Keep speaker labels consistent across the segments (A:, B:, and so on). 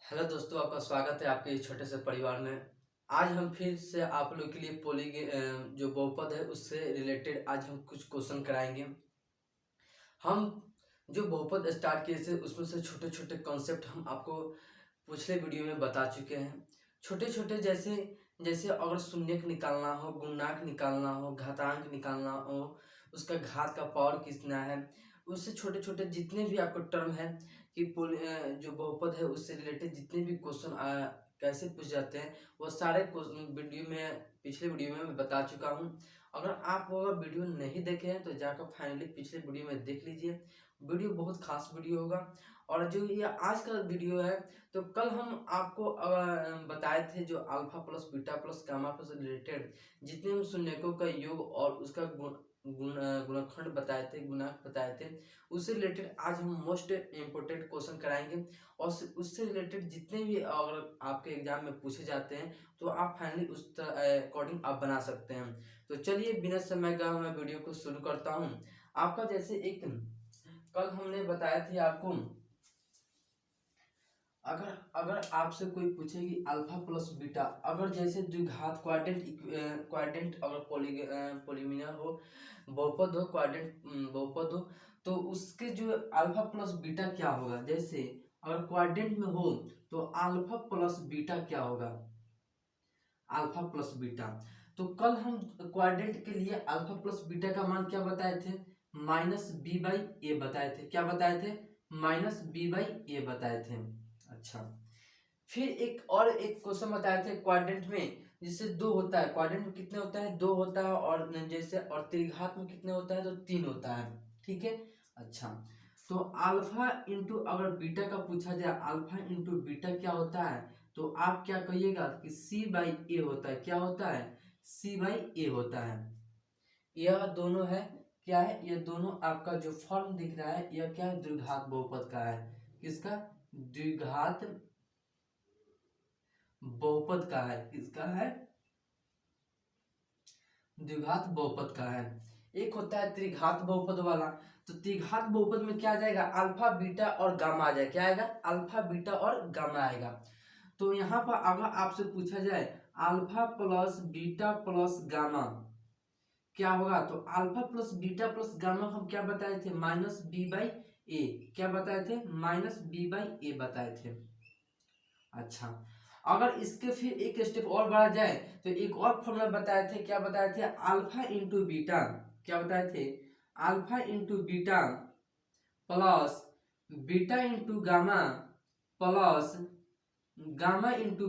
A: Hello दोस्तों, आपका स्वागत है आपके इस छोटे से परिवार में। आज हम फिर से आप लोग के लिए जो बहुपद है उससे रिलेटेड आज हम कुछ क्वेश्चन कराएंगे। हम जो बहुपद स्टार्ट किए थे उसमें से छोटे छोटे कॉन्सेप्ट हम आपको पिछले वीडियो में बता चुके हैं। छोटे छोटे जैसे जैसे अगर शून्यक निकालना हो, गुणांक निकालना हो, घातांक निकालना हो, उसका घात का पावर कितना है, उससे छोटे छोटे जितने भी आपको टर्म है कि जो बहुपद है उससे रिलेटेड जितने भी क्वेश्चन कैसे पूछ जाते हैं वो सारे पिछले वीडियो में मैं बता चुका हूँ। अगर आप वो वीडियो नहीं देखे हैं तो जाकर फाइनली पिछले वीडियो में देख लीजिए। वीडियो बहुत खास वीडियो होगा। और जो ये आज का वीडियो है, तो कल हम आपको बताए थे जो alpha plus beta plus gamma plus related जितने हम शून्यकों का योग और उसका गुणनखंड बताए थे, गुणांक बताए थे, उससे रिलेटेड आज हम मोस्ट इम्पोर्टेंट क्वेश्चन कराएंगे। और उससे रिलेटेड जितने भी अगर आपके एग्जाम में पूछे जाते हैं तो आप फाइनली उस अकॉर्डिंग आप बना सकते हैं। तो चलिए बिना समय का मैं वीडियो को शुरू करता हूँ। आपका जैसे एक कल हमने बताया थी आपको, अगर अगर आपसे कोई पूछे कि अल्फा प्लस बीटा, अगर जैसे द्विघात क्वाड्रेंट अगर पोलिमिनल हो, बहुपद हो, क्वाड्रेंट बहुपद हो, तो उसके जो अल्फा प्लस बीटा क्या होगा। जैसे अगर क्वाड्रेंट में हो तो अल्फा प्लस बीटा क्या होगा, अल्फा प्लस बीटा। तो कल हम क्वाड्रेंट के लिए अल्फा प्लस बीटा का मान क्या बताए थे, माइनस बी बाई ए बताए थे। क्या बताए थे, माइनस बी बाई ए बताए थे। अच्छा, फिर एक क्वेश्चन बताए थे क्वाड्रेंट में, जिससे दो होता है। क्वाड्रेंट में कितने होता है, दो होता है। और जैसे और त्रिघात में कितने होता है, तो तीन होता है। ठीक है। अच्छा, तो अल्फा इंटू अगर बीटा का पूछा जाए, अल्फा इंटू बीटा क्या होता है, तो आप क्या कहिएगा कि सी बाई ए होता है। क्या होता है, सी बाई ए होता है। यह दोनों है, क्या है, ये दोनों आपका जो फॉर्म दिख रहा है यह क्या है, द्विघात बहुपद का है। किसका, द्विघात बहुपद का है। किसका है, द्विघात बहुपद का है। एक होता है त्रिघात बहुपद वाला। तो त्रिघात बहुपद में क्या आ जाएगा, अल्फा बीटा और गामा आ जाएगा। क्या आएगा, अल्फा बीटा और गामा आएगा। तो यहाँ पर अगर आपसे पूछा जाए alpha plus beta plus gamma क्या होगा, तो alpha plus beta plus gamma हम क्या बताए थे, माइनस बी बाई ए। क्या बताए थे, माइनस बी बाई ए बताए थे। अच्छा, अगर इसके फिर एक स्टेप और बढ़ा जाए तो एक और फॉर्मूला बताए थे। क्या बताए थे, अल्फा इंटू बीटा। क्या बताए थे, alpha into beta plus beta into gamma plus gamma into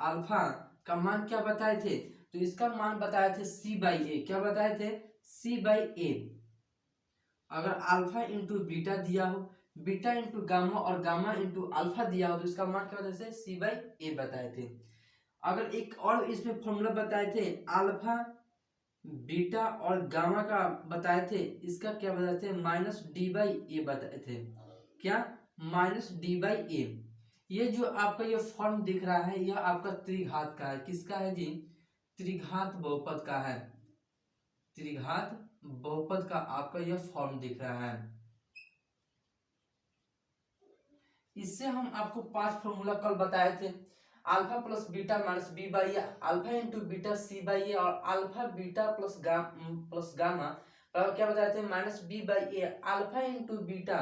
A: alpha का मान क्या बताए थे, तो इसका मान बताए थे सी बाई ए। क्या बताए थे, सी बाई ए। अगर अल्फा इंटू बीटा दिया हो, बीटा इंटू गामा और गामा इंटू अल्फा दिया हो, तो इसका मान क्या बताए थे, सी बाई ए बताए थे। अगर एक और इसमें फॉर्मूला बताए थे, अल्फा बीटा और गामा का बताए थे, इसका क्या बताए थे, माइनस डी बाई ए बताए थे। क्या, माइनस डी बाई ए। ये जो आपका ये फॉर्म दिख रहा है यह आपका त्रिघात का है। किसका है जी, त्रिघात बहुपद का है। त्रिघात बहुपद का आपका यह फॉर्म दिख रहा है। इससे हम आपको 5 फॉर्मूला कल बताए थे, alpha plus beta minus B by A, alpha into beta C by A, और अल्फा बीटा प्लस गामा क्या बताए थे, minus B by A. Alpha into beta,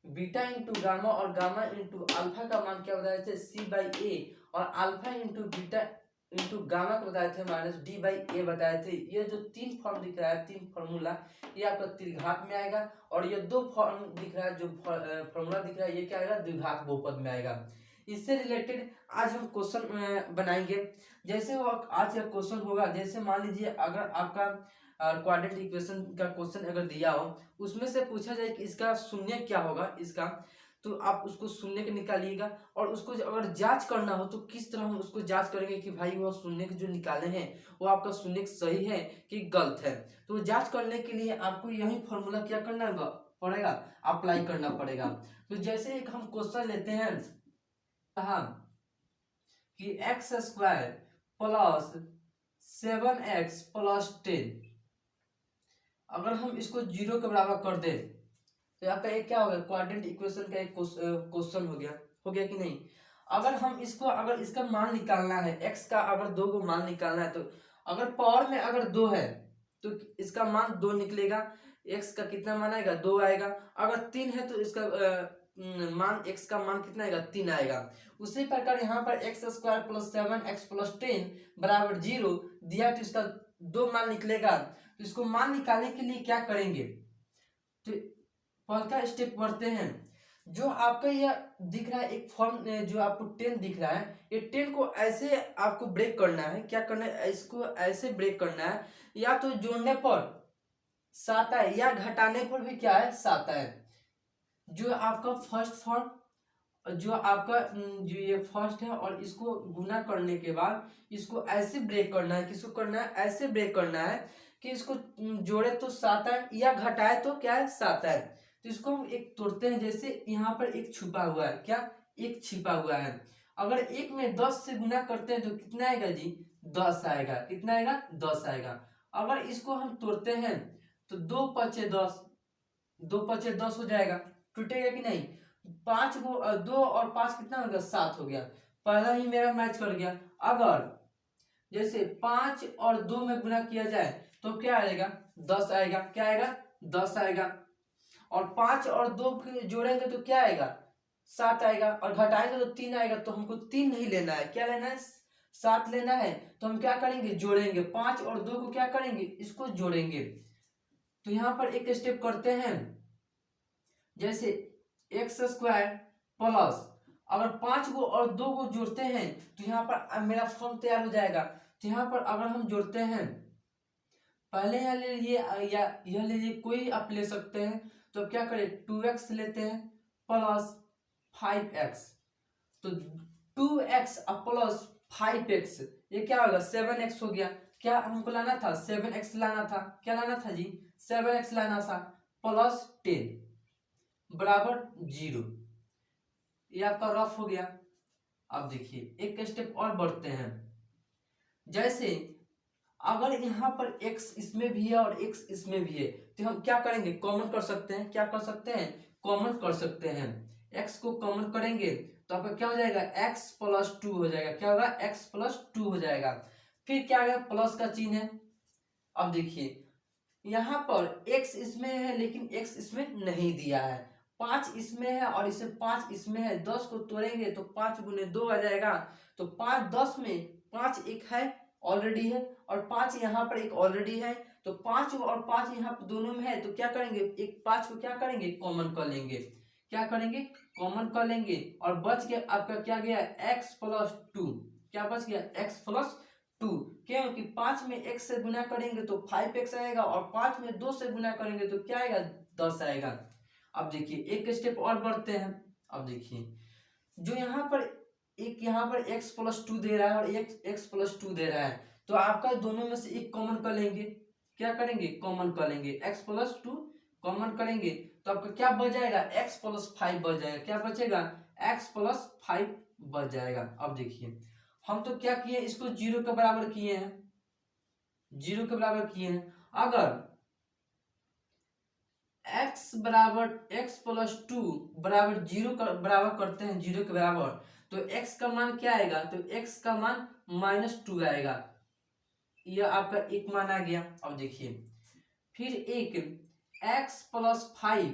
A: beta into gamma और गामा इंटू अल्फा का मान क्या बताए थे, सी बाई ए। और alpha into beta into gamma को बताए थे माइनस डी बाई ए बताए थे। ये जो तीन फॉर्म दिख रहा है, तीन फॉर्मूला, ये आपका त्रिघात में आएगा। और ये दो फॉर्म दिख रहा है, जो फॉर्मूला दिख रहा है, ये क्या आएगा, द्विघात बहुपद में आएगा। इससे रिलेटेड आज हम क्वेश्चन बनाएंगे। जैसे वो आज का क्वेश्चन होगा, जैसे मान लीजिए अगर आपका क्वाड्रेंट इक्वेशन का क्वेश्चन अगर दिया हो, उसमें से पूछा जाए कि इसका शून्य क्या होगा इसका, तो आप उसको शून्य के निकालिएगा। और उसको अगर जांच करना हो तो किस तरह हम उसको जांच करेंगे कि भाई वो शून्य जो निकाले हैं वो आपका शून्य सही है कि गलत है। तो जांच करने के लिए आपको यही फॉर्मूला क्या करना पड़ेगा, अप्लाई करना पड़ेगा। तो जैसे एक हम क्वेश्चन लेते हैं, कहा कि x square plus 7x plus 10, अगर हम इसको जीरो के बराबर कर दें तो आपका एक क्या हो गया, क्वाड्रेंट इक्वेशन का एक क्वेश्चन हो गया कि नहीं। अगर हम इसको अगर इसका मान निकालना है, x का अगर 2 को मान निकालना है, तो अगर पावर में अगर 2 है तो इसका मान 2 निकलेगा। x का कितना मान आएगा? 2 आएगा। अगर 3 है तो इसका मान x का मान कितना आएगा? 3 आएगा। उसी प्रकार यहाँ पर x square plus 7x plus 10 बराबर 0 दिया तो इसका 2 मान निकलेगा। तो इसको मान निकालने के लिए क्या करेंगे? तो पहला का स्टेप बढ़ते हैं। जो आपका यह दिख रहा है एक फॉर्म, जो आपको 10 दिख रहा है, ये 10 को ऐसे आपको ब्रेक करना है। क्या करना है? इसको ऐसे ब्रेक करना है, या तो जोड़ने पर 7 है या घटाने पर भी क्या है? 7 है। जो आपका फर्स्ट फॉर्म, जो आपका जो ये फर्स्ट है, और इसको गुना करने के बाद इसको ऐसे ब्रेक करना है। किसको करना है? ऐसे ब्रेक करना है कि इसको जोड़े तो 7 है या घटाए तो क्या है? 7 है। तो इसको हम एक तोड़ते हैं। जैसे यहाँ पर एक छुपा हुआ है, क्या? एक छिपा हुआ है। अगर एक में 10 से गुना करते हैं तो कितना आएगा जी? 10 आएगा। कितना आएगा? 10 आएगा। अगर इसको हम तोड़ते हैं तो 2 पचे 10, 2 पचे 10 हो जाएगा। टूटेगा कि नहीं? 5 को 2 और 5 कितना हो गया? 7 हो गया। पहला ही मेरा मैच कर गया। अगर जैसे 5 और 2 में गुना किया जाए तो क्या आएगा? 10 आएगा। क्या आएगा? 10 आएगा। और 5 और 2 जोड़ेंगे तो क्या आएगा? 7 आएगा। और घटाएंगे तो 3 आएगा। तो हमको 3 नहीं लेना है, क्या लेना है? 7 लेना है। तो हम क्या करेंगे? जोड़ेंगे। 5 और 2 को क्या करेंगे? इसको जोड़ेंगे। तो यहाँ पर एक स्टेप करते हैं। जैसे एक्स स्क्वायर प्लस, अगर 5 को और 2 को जोड़ते हैं तो यहाँ पर मेरा फॉर्म तैयार हो जाएगा। तो यहाँ पर अगर हम जोड़ते हैं, पहले यहाँ ले लीजिए या यह ले लीजिए, कोई आप ले सकते हैं। तो क्या करें? 2x लेते हैं प्लस 5x। तो 2x प्लस 5x, ये क्या होगा? 7x हो गया। क्या हमको लाना था? 7x लाना था। क्या लाना था जी? 7x लाना था। प्लस 10 बराबर 0। ये आपका रफ हो गया। अब देखिए एक स्टेप और बढ़ते हैं। जैसे अगर यहाँ पर x इसमें भी है और x इसमें भी है, तो हम क्या करेंगे? कॉमन कर सकते हैं। क्या कर सकते हैं? कॉमन कर सकते हैं। x को कॉमन करेंगे तो आपका क्या हो जाएगा? x प्लस 2 हो जाएगा। क्या होगा? x प्लस 2 हो जाएगा। फिर क्या आएगा? प्लस का चिन्ह है। अब देखिए यहाँ पर x इसमें है लेकिन x इसमें नहीं दिया है। 5 इसमें है और इसे 5 इसमें है। 10 को तोड़ेंगे तो 5 गुने 2 आ जाएगा। तो 5 10 में 5 एक है, ऑलरेडी है, और 5 यहाँ पर एक ऑलरेडी है। तो 5 और 5 यहाँ पर दोनों में है। तो क्या करेंगे? एक 5 को क्या करेंगे? कॉमन कर लेंगे। क्या करेंगे? कॉमन कर लेंगे। और बच गया आपका क्या गया? x plus 2। क्या बच गया? x plus 2। क्योंकि 5 में x से गुना करेंगे तो 5x आएगा, और 5 में 2 से गुना करेंगे तो क्या आएगा? 10 आएगा। अब देखिए एक स्टेप और बढ़ते हैं। अब देखिए जो यहाँ पर यहाँ पर x प्लस 2 दे रहा है और x प्लस 2 दे रहा है, तो आपका दोनों में से एक कॉमन कर लेंगे। क्या करेंगे? कॉमन कर लेंगे। x प्लस 2 कॉमन करेंगे तो आपका क्या बच जाएगा? x प्लस 5 बच जाएगा। क्या बचेगा? x प्लस 5 बच जाएगा। अब देखिए हम तो क्या किए? इसको 0 के बराबर किए हैं। 0 के बराबर किए हैं। अगर x बराबर x प्लस 2 बराबर 0 का बराबर करते हैं, 0 के बराबर, तो x का मान क्या आएगा? तो x का मान -2 आएगा। यह आपका एक मान आ गया। अब देखिए फिर एक x प्लस 5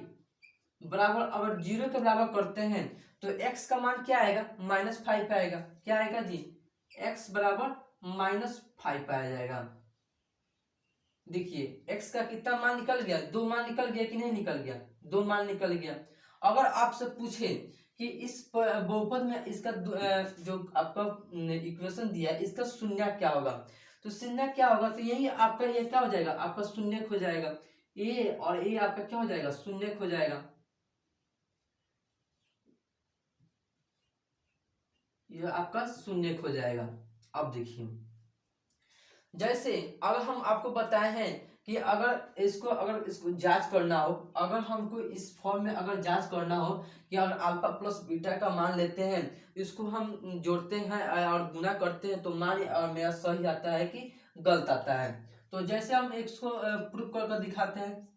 A: बराबर अगर 0 के बराबर करते हैं तो x का मान क्या आएगा? -5 आएगा। क्या आएगा जी? x बराबर -5 आ जाएगा। देखिए x का कितना मान निकल गया? 2 मान निकल गया कि नहीं निकल गया? 2 मान निकल गया। अगर आपसे पूछे कि इस बहुपद में इसका जो आपका इक्वेशन दिया है इसका शून्य क्या होगा, तो शून्य क्या होगा? तो यही आपका ये क्या हो जाएगा? आपका शून्य हो जाएगा। ए और ए आपका क्या हो जाएगा? शून्य हो जाएगा। यह आपका शून्य हो जाएगा। अब देखिए जैसे अगर हम आपको बताए हैं कि अगर इसको जांच करना हो, अगर हमको इस फॉर्म में अगर जांच करना हो कि अगर अल्फा प्लस बीटा का मान लेते हैं, इसको हम जोड़ते हैं और गुना करते हैं तो मान मेरा सही आता है कि गलत आता है। तो जैसे हम इसको प्रूफ करके दिखाते हैं,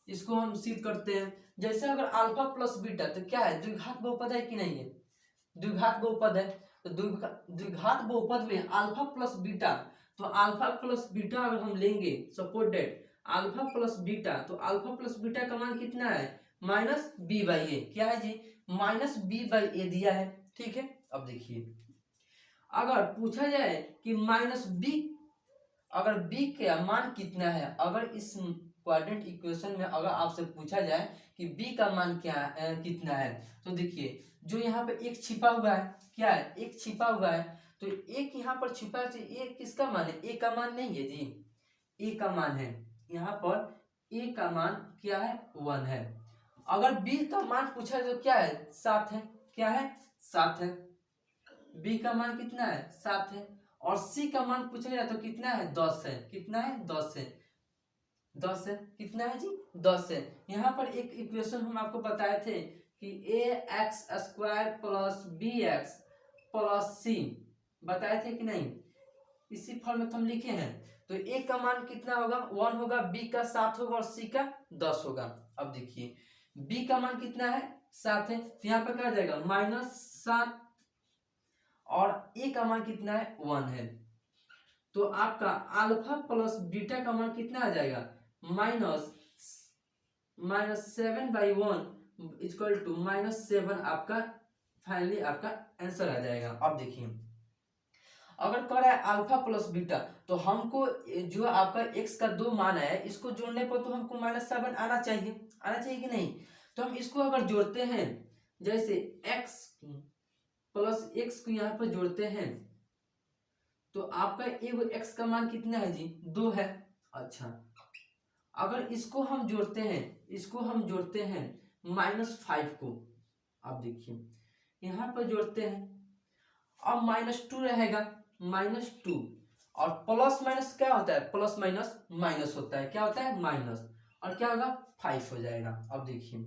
A: इसको हम सिद्ध करते हैं। जैसे अगर अल्फा प्लस बीटा तो क्या है? द्विघात बहुपद है कि नहीं है? द्विघात बहुपद है, तो द्विघात बहुपद में अल्फा प्लस बीटा, तो अल्फा प्लस बीटा अगर हम लेंगे, suppose date alpha plus beta, तो अल्फा प्लस बीटा का मान कितना है, माइनस बी बाई ए। क्या है जी, माइनस बी बाई ए दिया है, ठीक है। अब देखिए अगर पूछा जाए कि माइनस बी, अगर बी का मान कितना है, अगर इस क्वाड्रेंट इक्वेशन में अगर आपसे पूछा जाए कि बी का मान कितना है, तो देखिए जो यहाँ पे एक छिपा हुआ है, क्या है, एक छिपा हुआ है, तो एक यहाँ पर छिपा है, तो ए किसका मान है, ए का मान नहीं है जी, ए का मान है यहाँ पर, ए का मान क्या है, 1 है। अगर बी का मान पूछा तो क्या है, 7 है, क्या है, 7 है। बी का मान कितना है, 7 है। और सी का मान पूछा जाए तो कितना है, 10 है, कितना है, 10 है, 10 है, कितना है जी, 10 है। यहाँ पर एक इक्वेशन हम आपको बताए थे कि A X square plus B X plus C, बताए थे कि नहीं, इसी फॉर्म में तो हम लिखे हैं। तो ए का मान कितना होगा, 1 होगा, बी का 7 होगा और सी का 10 होगा। अब देखिए बी का मान कितना है, 7 है, तो यहाँ पर क्या हो जाएगा, -7, और ए का मान कितना है, 1 है, तो आपका अल्फा प्लस बीटा का मान कितना आ जाएगा, -7/1 इक्वल टू -7, आपका फाइनली आपका आंसर आ जाएगा। अब देखिए अगर कह रहा है अल्फा प्लस बीटा, तो हमको जो आपका x का 2 मान है, इसको जोड़ने पर तो हमको -7 आना चाहिए, आना चाहिए कि नहीं। तो हम इसको अगर जोड़ते हैं, जैसे x प्लस x को यहाँ पर जोड़ते हैं, तो आपका एक x का मान कितना है जी, 2 है। अच्छा अगर इसको हम जोड़ते हैं, इसको हम जोड़ते हैं -5 को, आप देखिए यहाँ पर जोड़ते हैं, अब -2 रहेगा, -2, और प्लस माइनस क्या होता है, प्लस माइनस माइनस होता है, क्या होता है, माइनस, और क्या होगा, 5 हो जाएगा। अब देखिए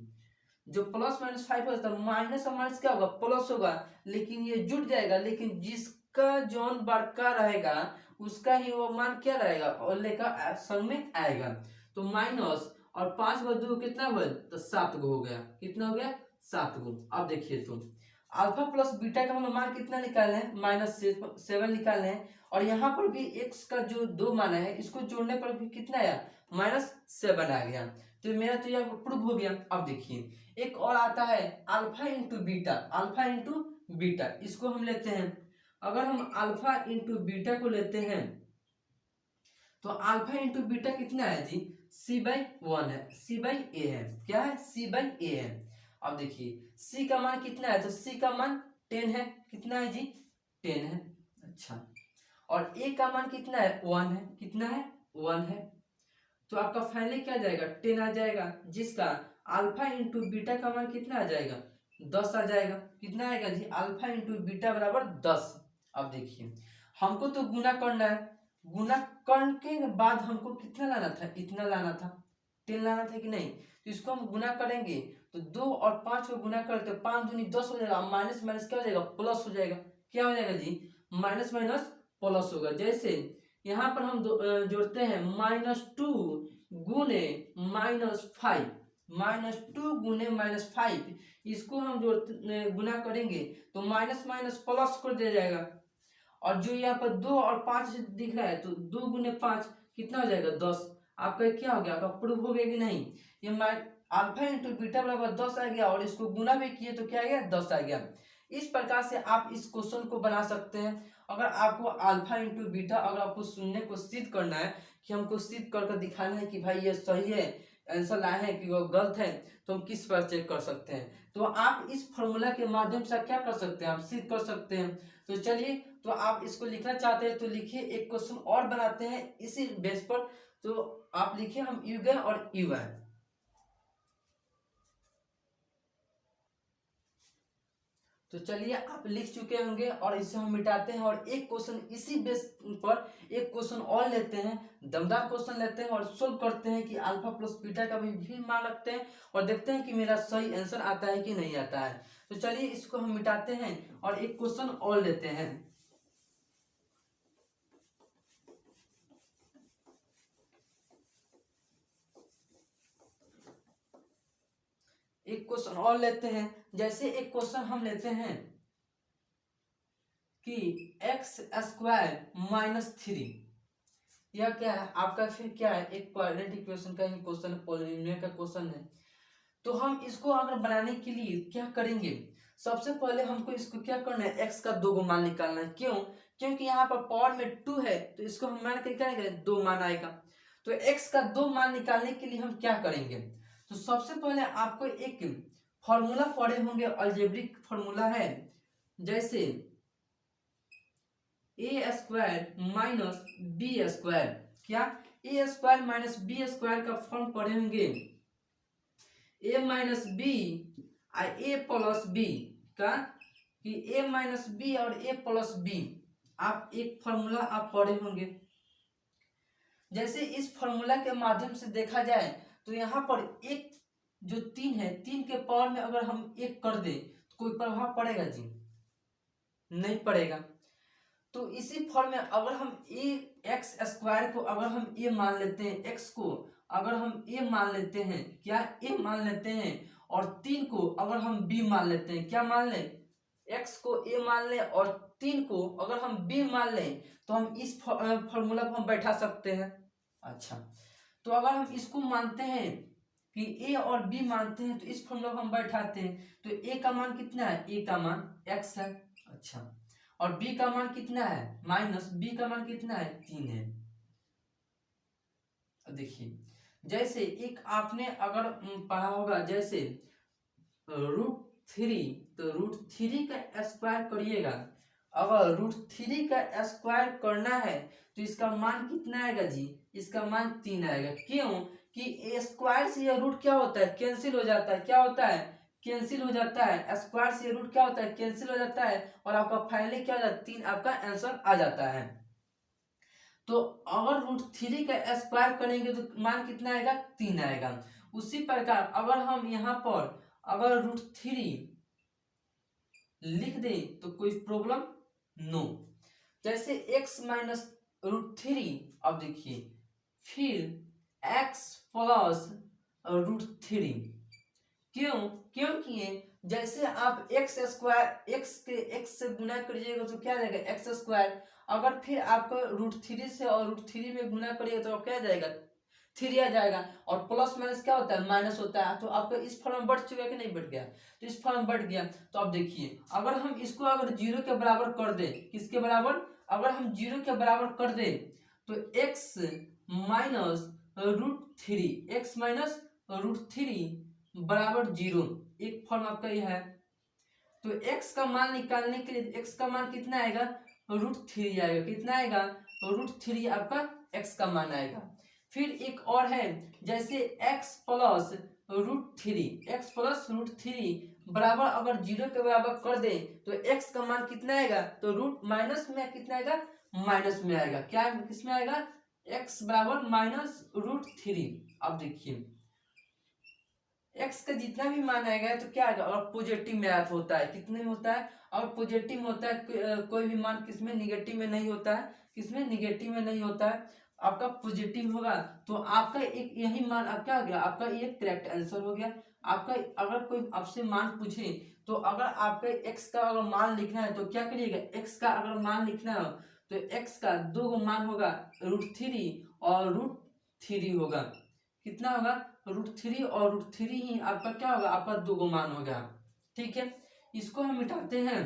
A: जो प्लस -5 होता है, माइनस और माइनस क्या होगा, प्लस होगा, लेकिन ये जुट जाएगा, लेकिन जिसका जोन बड़का रहेगा उसका ही वो मान क्या रहेगा, और लेकर संग में आएगा। तो माइनस और 5 × 2 कितना हुआ, तो 7 गो हो गया, कितना हो गया, 7 गो। अब देखिए तो अल्फा प्लस बीटा का हम मान कितना निकालना है, -7 निकालना है, और यहाँ पर भी x का जो 2 माना है, इसको जोड़ने पर भी कितना आया, -7 आ गया। तो मेरा तो यह प्रूव हो गया। अब देखिए एक और आता है alpha into beta, alpha into beta, इसको हम लेते हैं। अगर हम अल्फा इंटू बीटा को लेते हैं, तो अल्फा इंटू बीटा कितना है जी, c/1 है, c/a है, क्या है, c/a है। अब देखिए c का मान कितना है, तो c का मान 10 है, कितना है जी, 10 है। अच्छा और a का मान कितना है, 1 है, कितना है, 1 है। तो आपका फाइनली क्या आ जाएगा, 10 आ जाएगा, जिसका अल्फा इंटू बीटा का मान कितना आ जाएगा, 10 आ जाएगा। कितना आएगा जी, अल्फा इंटू बीटा बराबर 10। अब देखिए हमको तो गुना करना है, गुना करने के बाद हमको कितना लाना था, इतना लाना था, 10 लाना था कि नहीं। तो इसको हम गुना करेंगे, तो 2 और 5 को गुना करते, 5 दूनी 10 हो जाएगा, माइनस माइनस क्या हो जाएगा, प्लस हो जाएगा। क्या हो जाएगा जी, माइनस माइनस प्लस होगा। जैसे यहाँ पर हम जोड़ते हैं -2 गुने -5, -2 गुने -5, इसको हम जोड़ते गुना करेंगे तो माइनस माइनस प्लस कर दिया जाएगा। और जो यहाँ पर 2 और 5 दिख रहा है, तो 2 गुने 5 कितना हो जाएगा, 10। आपका क्या हो गया, आपका प्रूफ हो गया कि नहीं। ये अल्फा इंटू बीटा बराबर 10 आ गया, और इसको गुना भी किए तो क्या आ गया, 10 आ गया। इस प्रकार से आप इस क्वेश्चन को बना सकते हैं। अगर आपको अल्फा इंटू बीटा अगर आपको सुनने को सिद्ध करना है, कि हमको सिद्ध कर दिखाना है कि भाई ये सही है, आंसर लाए हैं कि वो गलत है, तो हम किस पर चेक कर सकते हैं। तो आप इस फॉर्मूला के माध्यम से क्या कर सकते हैं, आप सिद्ध कर सकते हैं। तो चलिए, तो आप इसको लिखना चाहते हैं तो लिखिए, एक क्वेश्चन और बनाते हैं इसी बेस पर। तो आप लिखिए, हम यू गए और यू आए। तो चलिए आप लिख चुके होंगे, और इसे हम मिटाते हैं, और एक क्वेश्चन इसी बेस पर एक क्वेश्चन और लेते हैं, दमदार क्वेश्चन लेते हैं, और सोल्व करते हैं कि अल्फा प्लस बीटा का भी मान रखते हैं, और देखते हैं कि मेरा सही आंसर आता है कि नहीं आता है। तो चलिए इसको हम मिटाते हैं और एक क्वेश्चन और लेते हैं। एक क्वेश्चन और लेते हैं। जैसे एक क्वेश्चन हम लेते हैं कि एक्स स्क्वायर माइनस 3, यह क्या है आपका, फिर क्या है, एक कोऑर्डिनेट इक्वेशन का ही क्वेश्चन, पॉलिनोमियल का क्वेश्चन है। तो हम इसको अगर बनाने के लिए क्या करेंगे, सबसे पहले हमको इसको क्या करना है, एक्स का 2 मान निकालना है। क्यों? क्योंकि यहाँ पर पावर में 2 है, तो इसको हम मान के करेंगे 2 मान आएगा। तो एक्स का 2 मान निकालने के लिए हम क्या करेंगे, तो सबसे पहले आपको एक फॉर्मूला पढ़े होंगे, अलजेब्रिक फॉर्मूला है, जैसे ए स्क्वायर माइनस बी स्क्वायर, क्या ए स्क्वायर माइनस बी स्क्वायर का फॉर्म पढ़े होंगे, ए माइनस बी ए प्लस बी का, कि ए माइनस बी और ए प्लस बी, आप एक फॉर्मूला आप पढ़े होंगे। जैसे इस फॉर्मूला के माध्यम से देखा जाए तो यहाँ पर एक जो 3 है, 3 के पावर में अगर हम 1 कर दे तो कोई प्रभाव पड़ेगा जी? नहीं पड़ेगा। तो इसी फॉर्म में अगर हम ए एक्स स्क्वायर को अगर हम ए मान लेते हैं, एक्स को अगर हम ए मान लेते हैं, क्या ए मान लेते हैं, और 3 को अगर हम बी मान लेते हैं, क्या मान लें, एक्स को ए मान लें और 3 को अगर हम बी मान लें, तो हम इस फॉर्मूला को हम बैठा सकते हैं। अच्छा, तो अगर हम इसको मानते हैं कि ए और बी मानते हैं, तो इस फॉर्मूला को हम बैठाते हैं, तो ए का मान कितना है, ए का मान एक्स है। अच्छा, और बी का मान कितना है, माइनस बी का मान कितना है, 3 है। देखिए, जैसे एक आपने अगर पढ़ा होगा, जैसे √3, तो √3 का स्क्वायर करिएगा, अगर √3 का स्क्वायर करना है तो इसका मान कितना आएगा जी, इसका मान 3 आएगा। क्यों? कि ए स्क्वायर से यह रूट क्या होता है, कैंसिल हो जाता है, क्या होता है, कैंसिल हो जाता है, स्क्वायर से रूट क्या होता है, कैंसिल हो जाता है, और आपका फाइनली क्या हो जाता है, 3 आपका आंसर आ जाता है। तो अगर √3 का स्क्वायर करेंगे तो मान कितना आएगा, 3 आएगा। उसी प्रकार अगर हम यहाँ पर अगर √3 लिख दे तो कोई प्रॉब्लम नो। जैसे x माइनस √3, अब देखिए फिर x प्लस √3, क्यों? क्योंकि जैसे आप एक्स स्क्वायर एक्स से गुना करिएगा तो क्या जाएगा, एक्स स्क्वायर, अगर फिर आपको √3 से और √3 में गुना करिएगा तो क्या जाएगा, 3 आ जाएगा, और प्लस माइनस क्या होता है, माइनस होता है। तो आपका इस फॉर्म में बढ़ चुका है कि नहीं बढ़ गया, तो इस फॉर्म में बढ़ गया। तो अब देखिए, अगर हम इसको अगर 0 के बराबर कर दे, किसके बराबर, अगर हम 0 के बराबर कर दे तो x माइनस √3, एक्स माइनस √3 बराबर 0, एक फॉर्म आपका यह है। तो x का मान निकालने के लिए x का मान कितना आएगा, √3 आएगा, कितना आएगा, √3 आपका x का मान आएगा। फिर एक और है, जैसे x प्लस √3 बराबर अगर 0 के बराबर कर दे तो x का मान कितना आएगा, तो रूट माइनस में कितना आएगा, माइनस में आएगा, क्या किसमें आएगा, x बराबर माइनस √3। अब देखिए x का जितना भी मान आएगा तो क्या आएगा, और पॉजिटिव मैथ होता है, कितने में होता है, और पॉजिटिव में होता है, कोई भी मान किसमें निगेटिव में नहीं होता है, किसमें निगेटिव में नहीं होता है, आपका पॉजिटिव होगा। तो आपका एक यही मान अब क्या हो गया, आपका ये करेक्ट आंसर हो गया। आपका अगर कोई आपसे मान पूछे तो अगर आपका x का अगर मान लिखना है तो क्या करिएगा, x का अगर मान लिखना हो तो x का 2 मान होगा, √3 और √3 होगा, कितना होगा, √3 और √3 ही आपका क्या होगा, आपका 2 मान होगा। ठीक है, इसको हम मिटाते हैं।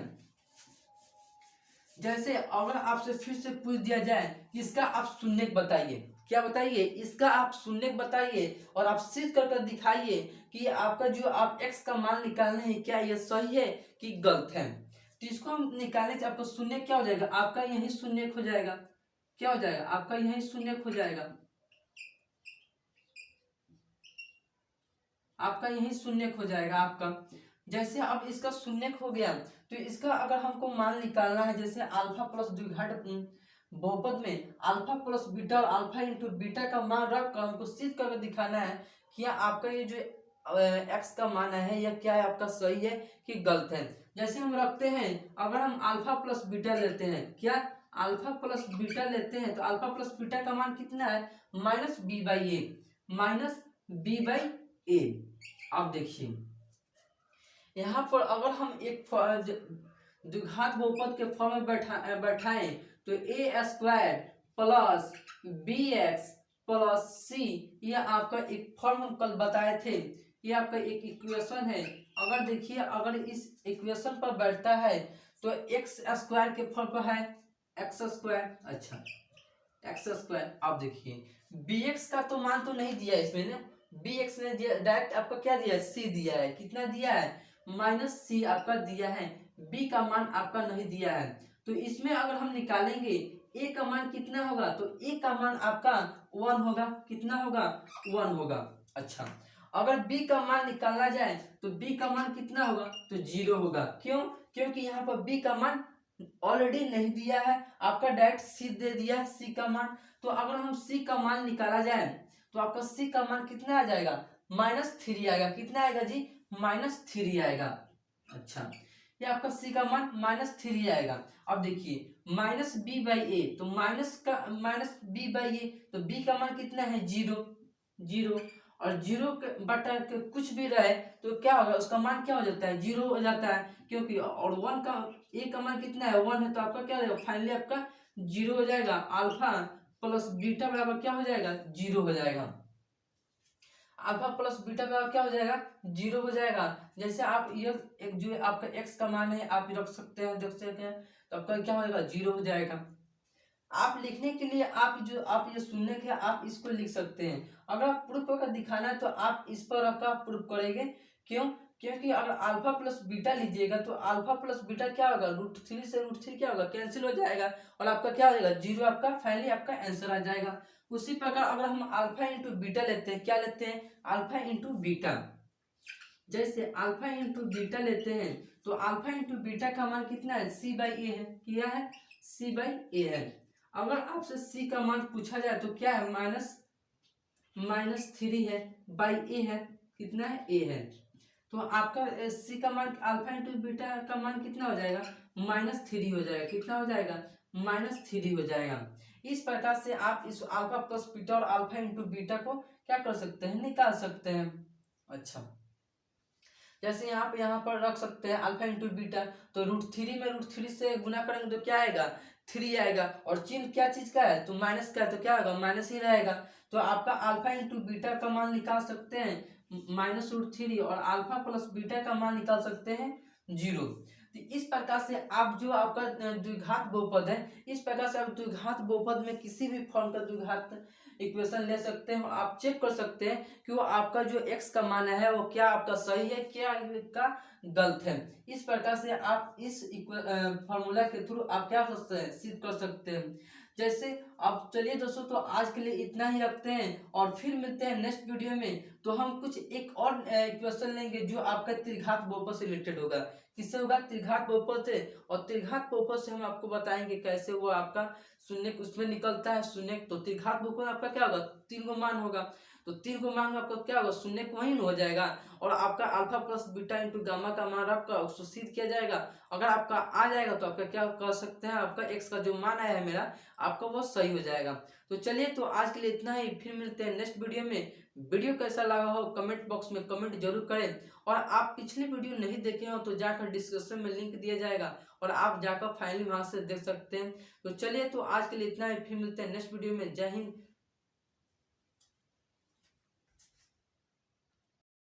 A: जैसे अगर आपसे फिर से पूछ दिया जाए इसका आप शून्य बताइए, क्या बताइए, इसका आप शून्य बताइए और आप सिद्ध कर दिखाइए कि आपका जो आप x का मान निकालने हैं क्या ये सही है कि गलत है। तो इसको हम निकालने से आपका शून्य क्या हो जाएगा, आपका यही शून्य हो जाएगा, क्या हो जाएगा, आपका यही शून्य हो जाएगा, आपका यही शून्य हो जाएगा आपका। जैसे अब इसका शून्य हो गया तो इसका अगर हमको मान निकालना है, जैसे अल्फा प्लस द्विघात बहुपद में अल्फा प्लस बीटा और अल्फा इंटू बीटा का मान रख कर हमको सिद्ध करके दिखाना है कि आपका ये जो एक्स का मान है यह क्या है, आपका सही है कि गलत है। जैसे हम रखते हैं, अगर हम अल्फा प्लस बीटा लेते हैं, क्या अल्फा प्लस बीटा लेते हैं, तो अल्फा प्लस बीटा का मान कितना है, -b/a, -b/a। अब देखिए यहाँ पर अगर हम एक द्विघात बहुपद के फॉर्म में बैठाएं तो A square plus B X plus C, ये आपका एक फॉर्म हम कल बताए थे, ये आपका एक इक्वेशन है। अगर देखिए अगर इस इक्वेशन पर बैठता है तो एक्स स्क्वायर के फॉर्म पर है एक्स स्क्वायर। अच्छा एक्स स्क्वायर, आप देखिए बी एक्स का तो मान तो नहीं दिया इसमें ना, बी एक्स ने दिया डायरेक्ट आपका क्या दिया है, सी दिया है। कितना दिया है, माइनस सी आपका दिया है, बी का मान आपका नहीं दिया है। तो इसमें अगर हम निकालेंगे ए का मान कितना होगा, तो ए का मान आपका 1 होगा। कितना होगा, 1 होगा। अच्छा अगर बी का मान निकालना जाए तो बी का मान कितना होगा, तो 0 होगा। क्यों, क्योंकि यहाँ पर बी का मान ऑलरेडी नहीं दिया है, आपका डायरेक्ट सी दे दिया है, सी का मान। तो अगर हम सी का मान निकाला जाए तो आपका सी का मान कितना आ जाएगा, -3 आएगा। कितना आएगा जी, -3 आएगा। अच्छा ये आपका सी का मान -3 आएगा। अब देखिए माइनस बी बाई ए, तो माइनस बी बाई ए, तो बी का मान कितना है, 0। और 0 के बटा के कुछ भी रहे तो क्या होगा, उसका मान क्या हो जाता है, 0 हो जाता है। क्योंकि और 1 का ए का मान कितना है, 1 है, तो आपका क्या हो जाएगा, फाइनली आपका 0 हो जाएगा। अल्फा प्लस बीटा बराबर क्या हो जाएगा, 0 हो जाएगा। अल्फा प्लस बीटा का क्या हो जाएगा, 0 हो जाएगा। जैसे आप ये एक जो आपका एक्स का मान है आप रख सकते हैं, देख सकते हैं, तो आपका क्या हो जाएगा, 0 हो जाएगा। आप लिखने के लिए आप ये सुनने के आप इसको लिख सकते हैं। अगर आप प्रूफ कर दिखाना है तो आप इस पर आपका प्रूफ करेंगे। क्यों, क्योंकि अगर अल्फा प्लस बीटा लीजिएगा तो अल्फा प्लस बीटा क्या होगा, √3 से √3 क्या होगा, कैंसिल हो जाएगा और आपका क्या हो जाएगा, 0 आपका फाइनली आपका आंसर आ जाएगा। उसी प्रकार अगर हम अल्फा इंटू बीटा लेते हैं, क्या लेते हैं, अल्फा इंटू बीटा। जैसे अल्फा इंटू बीटा लेते हैं तो अल्फा इंटू बीटा का मान कितना है, सी बाई ए है। क्या है, सी बाई ए है। अगर आपसे सी का मान पूछा जाए तो क्या है, -3 है, बाई ए है, कितना है, ए है। तो आपका सी का मान अल्फा इंटू बीटा का मान कितना हो जाएगा, -3 हो जाएगा। कितना हो जाएगा, -3 हो जाएगा। इस प्रकार से आप इस अल्फा प्लस बीटा और अल्फा इंटू बीटा को क्या कर सकते हैं, निकाल सकते हैं। अच्छा जैसे यहाँ पर रख सकते हैं अल्फा इंटू बीटा, तो √3 में √3 से गुना करेंगे तो क्या आएगा, 3 आएगा। और चिन्ह क्या चीज का है, तो माइनस का है, तो क्या होगा, माइनस ही रहेगा। तो आपका अल्फा इंटू बीटा का मान निकाल सकते हैं -√3 और अल्फा प्लस बीटा का मान निकाल सकते हैं 0। तो इस प्रकार से आप जो आपका द्विघात बहुपद है, इस प्रकार से आप द्विघात बहुपद में किसी भी फॉर्म का द्विघात इक्वेशन ले सकते हैं और आप चेक कर सकते हैं कि वो आपका जो एक्स का मान है वो क्या आपका सही है, क्या का गलत है। इस प्रकार से आप इस फॉर्मूला के थ्रू आप क्या कर सकते हैं, सिद्ध कर सकते हैं। जैसे अब चलिए दोस्तों, तो आज के लिए इतना ही रखते हैं और फिर मिलते हैं नेक्स्ट वीडियो में। तो हम कुछ एक और क्वेश्चन लेंगे जो आपका त्रिघात बहुपद से रिलेटेड होगा। किससे होगा, त्रिघात बहुपद से। और त्रिघात बहुपद से हम आपको बताएंगे कैसे वो आपका शून्य उसमें निकलता है शून्य। तो त्रिघात बहुपद आपका क्या होगा, 3 गो मान होगा, तो 3 गो मान में आपका क्या होगा, शून्य वहीं हो जाएगा। और आपका alpha plus beta into gamma का मान आपका उसको सिद्ध किया जाएगा। अगर आपका आ जाएगा तो आपका क्या कर सकते हैं, आपका एक्स का जो मान आया है मेरा, आपका वो सही हो जाएगा। तो चलिए, तो आज के लिए इतना ही, फिर मिलते हैं नेक्स्ट वीडियो में। वीडियो कैसा लगा हो कमेंट बॉक्स में कमेंट जरूर करें। और आप पिछली वीडियो नहीं देखे हो तो जाकर डिस्क्रिप्शन में लिंक दिया जाएगा और आप जाकर फाइनली वहां से देख सकते हैं। तो चलिए, तो आज के लिए इतना ही, फिर मिलते हैं नेक्स्ट वीडियो में। जय हिंद,